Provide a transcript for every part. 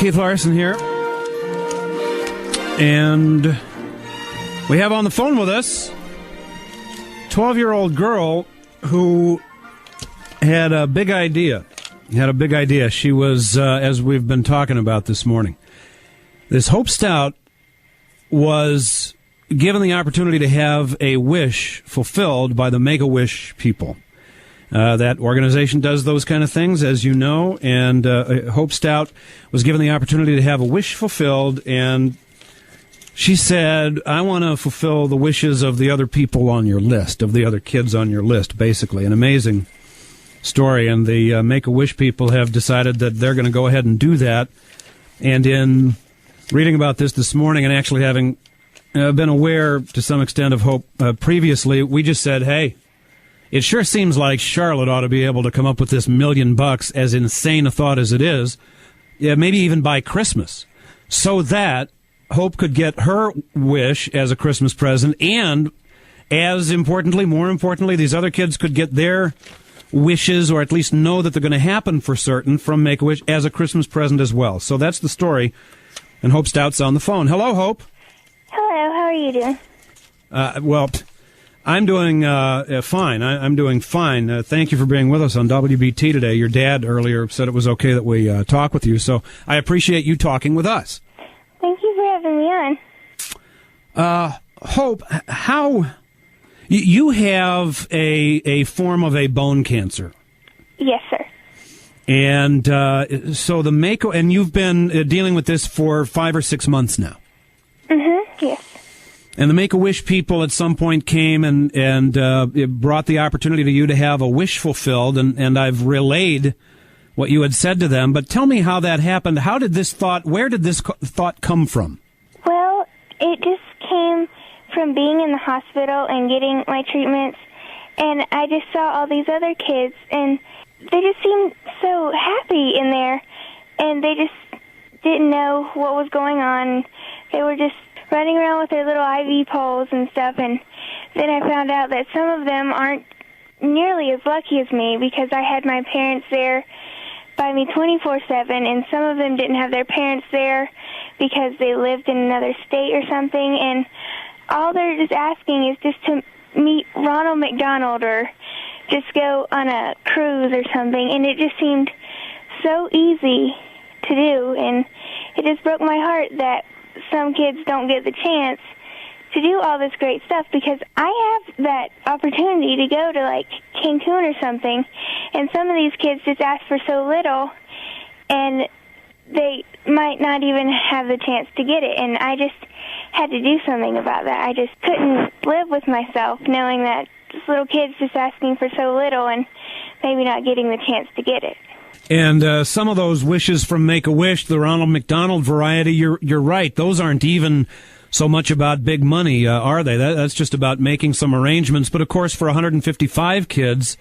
Keith Larson here. And we have on the phone with us a 12-year-old girl who had a big idea. She was, as we've been talking about this morning, this Hope Stout was given the opportunity to have a wish fulfilled by the Make-A-Wish people. That organization does those kind of things, as you know, and Hope Stout was given the opportunity to have a wish fulfilled, and she said, I want to fulfill the wishes of the other people on your list, of the other kids on your list, basically. An amazing story, and the Make-A-Wish people have decided that they're going to go ahead and do that. And in reading about this morning and actually having been aware to some extent of Hope previously, we just said, hey, it sure seems like Charlotte ought to be able to come up with this $1 million, as insane a thought as it is, maybe even by Christmas, so that Hope could get her wish as a Christmas present, and as importantly, more importantly, these other kids could get their wishes, or at least know that they're going to happen for certain, from Make-A-Wish as a Christmas present as well. So that's the story, and Hope Stout's on the phone. Hello, Hope. Hello, how are you doing? Well, I'm doing fine. I'm doing fine. Thank you for being with us on WBT today. Your dad earlier said it was okay that we talk with you, so I appreciate you talking with us. Thank you for having me on. Hope, how... You have a form of a bone cancer. Yes, sir. And so the and you've been dealing with this for 5 or 6 months now. Mm-hmm, yes. And the Make-A-Wish people at some point came and it brought the opportunity to you to have a wish fulfilled, and I've relayed what you had said to them. But tell me how that happened. Where did this thought come from? Well, it just came from being in the hospital and getting my treatments, and I just saw all these other kids, and they just seemed so happy in there, and they just didn't know what was going on. They were just running around with their little IV poles and stuff, and then I found out that some of them aren't nearly as lucky as me, because I had my parents there by me 24/7, and some of them didn't have their parents there because they lived in another state or something, and all they're just asking is just to meet Ronald McDonald or just go on a cruise or something. And it just seemed so easy to do. And it just broke my heart that some kids don't get the chance to do all this great stuff, because I have that opportunity to go to, like, Cancun or something. And some of these kids just ask for so little, and they might not even have the chance to get it. And I just had to do something about that. I just couldn't live with myself knowing that this little kid's just asking for so little and maybe not getting the chance to get it. And some of those wishes from Make-A-Wish, the Ronald McDonald variety, you're right. Those aren't even so much about big money, are they? That's just about making some arrangements. But, of course, for 155 kids,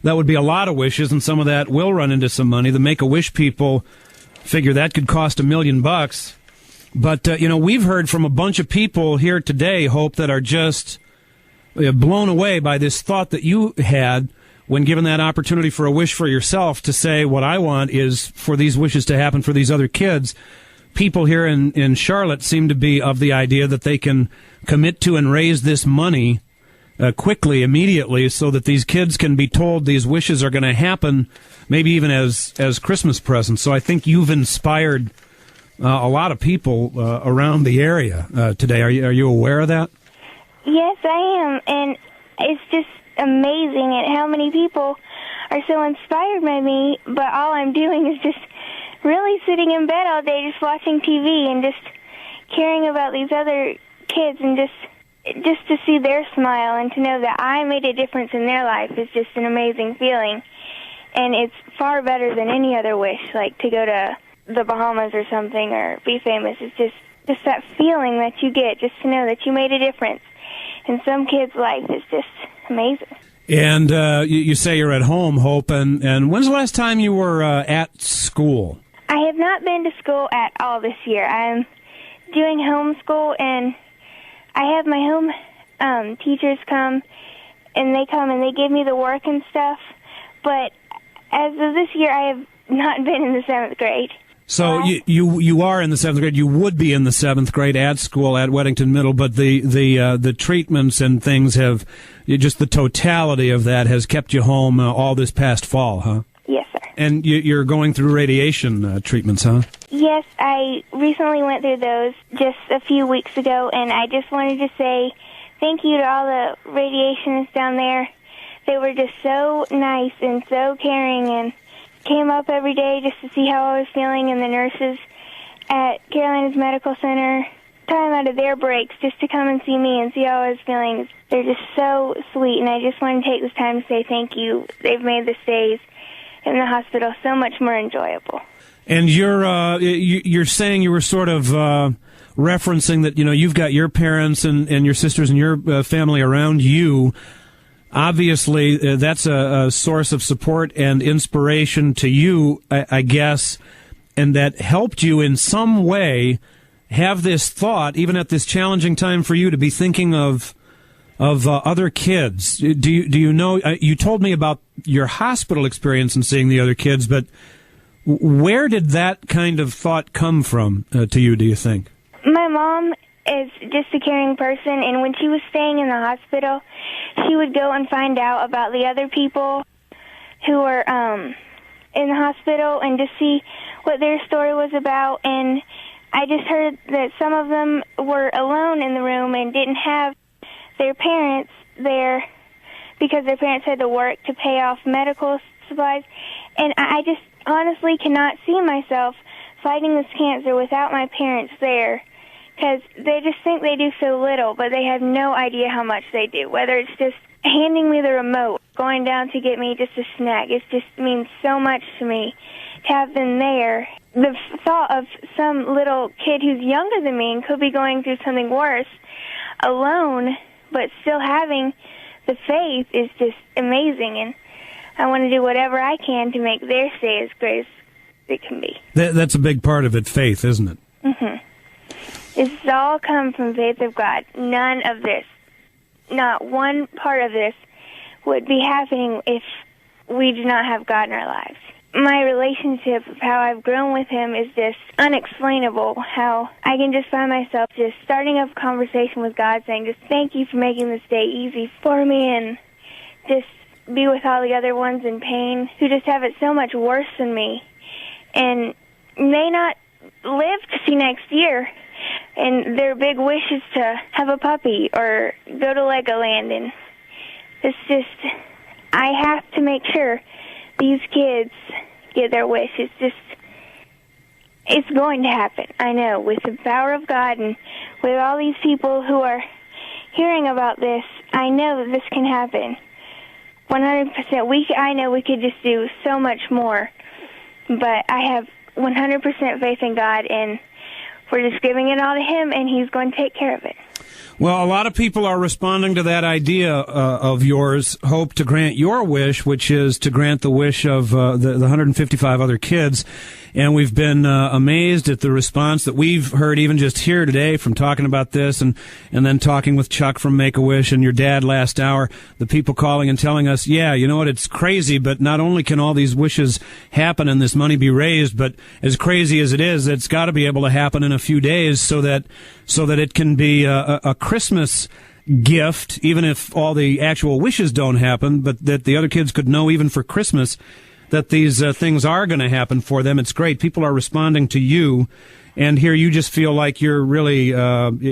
that would be a lot of wishes, and some of that will run into some money. The Make-A-Wish people figure that could cost $1 million. But, we've heard from a bunch of people here today, Hope, that are just blown away by this thought that you had when given that opportunity for a wish for yourself, to say, what I want is for these wishes to happen for these other kids. People here in Charlotte seem to be of the idea that they can commit to and raise this money quickly, immediately, so that these kids can be told these wishes are going to happen, maybe even as Christmas presents. So I think you've inspired a lot of people around the area today. Are you aware of that? Yes, I am, and it's just amazing at how many people are so inspired by me, but all I'm doing is just really sitting in bed all day just watching TV and just caring about these other kids, and just to see their smile and to know that I made a difference in their life is just an amazing feeling. And it's far better than any other wish, like to go to the Bahamas or something or be famous. It's just that feeling that you get, just to know that you made a difference in some kid's life is just amazing. And you say you're at home, Hope, and when's the last time you were at school? I have not been to school at all this year. I'm doing homeschool, and I have my home teachers come, and they give me the work and stuff. But as of this year, I have not been in the 7th grade. So you are in the 7th grade. You would be in the 7th grade at school at Weddington Middle, but the treatments and things have just the totality of that has kept you home all this past fall, huh? Yes, sir. And you're going through radiation treatments, huh? Yes, I recently went through those just a few weeks ago, and I just wanted to say thank you to all the radiationists down there. They were just so nice and so caring, and came up every day just to see how I was feeling, and the nurses at Carolina's Medical Center time out of their breaks just to come and see me and see how I was feeling. They're just so sweet, and I just want to take this time to say thank you. They've made the stays in the hospital so much more enjoyable. And you're saying you were sort of referencing that, you've got your parents and your sisters and your family around you. Obviously, that's a source of support and inspiration to you, I guess, and that helped you in some way have this thought, even at this challenging time for you, to be thinking of other kids. Do you know? You told me about your hospital experience and seeing the other kids, but where did that kind of thought come from to you? Do you think? My mom is just a caring person, and when she was staying in the hospital, she would go and find out about the other people who were in the hospital and just see what their story was about. And I just heard that some of them were alone in the room and didn't have their parents there because their parents had to work to pay off medical supplies. And I just honestly cannot see myself fighting this cancer without my parents there, because they just think they do so little, but they have no idea how much they do. Whether it's just handing me the remote, going down to get me just a snack, it just means so much to me to have them there. The thought of some little kid who's younger than me and could be going through something worse alone, but still having the faith is just amazing. And I want to do whatever I can to make their stay as great as it can be. That's a big part of it, faith, isn't it? Mm-hmm. This all come from faith of God. None of this, not one part of this, would be happening if we do not have God in our lives. My relationship, how I've grown with Him, is just unexplainable. How I can just find myself just starting up a conversation with God, saying, just thank you for making this day easy for me, and just be with all the other ones in pain who just have it so much worse than me and may not live to see next year. And their big wish is to have a puppy or go to Legoland. And it's just, I have to make sure these kids get their wish. It's going to happen. I know, with the power of God and with all these people who are hearing about this, I know that this can happen. 100%. I know we could just do so much more. But I have 100% faith in God, and we're just giving it all to Him, and He's going to take care of it. Well, a lot of people are responding to that idea of yours, hope to grant your wish, which is to grant the wish of the 155 other kids. And we've been amazed at the response that we've heard even just here today from talking about this and then talking with Chuck from Make-A-Wish and your dad last hour, the people calling and telling us, yeah, you know what, it's crazy, but not only can all these wishes happen and this money be raised, but as crazy as it is, it's got to be able to happen in a few days so that it can be a Christmas gift, even if all the actual wishes don't happen, but that the other kids could know even for Christmas that these things are going to happen for them. It's great. People are responding to you, and here you just feel like you're really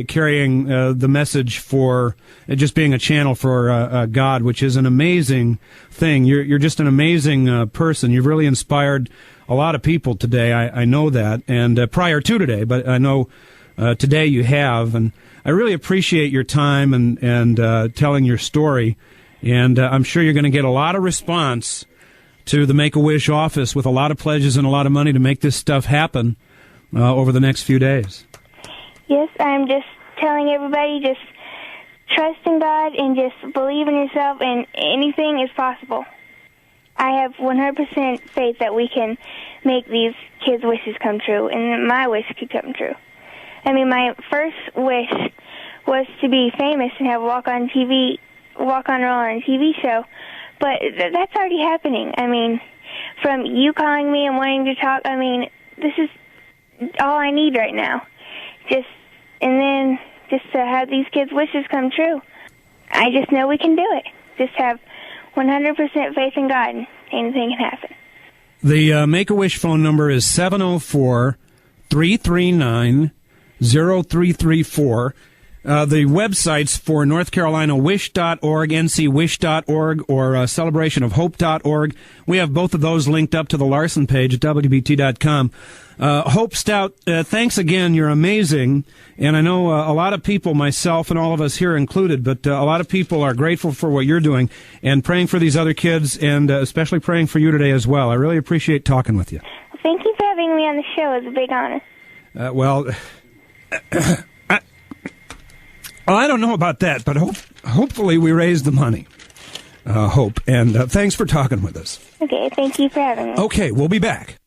carrying the message for just being a channel for God, which is an amazing thing. You're just an amazing person. You've really inspired a lot of people today. I know that, and prior to today, but I know today you have, and I really appreciate your time and telling your story, and I'm sure you're going to get a lot of response to the Make-A-Wish office with a lot of pledges and a lot of money to make this stuff happen over the next few days. Yes, I'm just telling everybody, just trust in God and just believe in yourself, and anything is possible. I have 100% faith that we can make these kids' wishes come true, and my wish could come true. I mean, my first wish was to be famous and have a walk-on role on a TV show, but that's already happening. I mean, from you calling me and wanting to talk, I mean, this is all I need right now. And then just to have these kids' wishes come true. I just know we can do it. Just have 100% faith in God, and anything can happen. The Make-A-Wish phone number is 704-339-0334. The websites for North Carolina, wish.org, ncwish.org, or celebrationofhope.org. We have both of those linked up to the Larson page at WBT.com. Hope Stout, thanks again. You're amazing. And I know a lot of people, myself and all of us here included, but a lot of people are grateful for what you're doing and praying for these other kids, and especially praying for you today as well. I really appreciate talking with you. Thank you for having me on the show. It's a big honor. I don't know about that, but hopefully we raise the money. Hope. And thanks for talking with us. Okay, thank you for having me. Okay, we'll be back.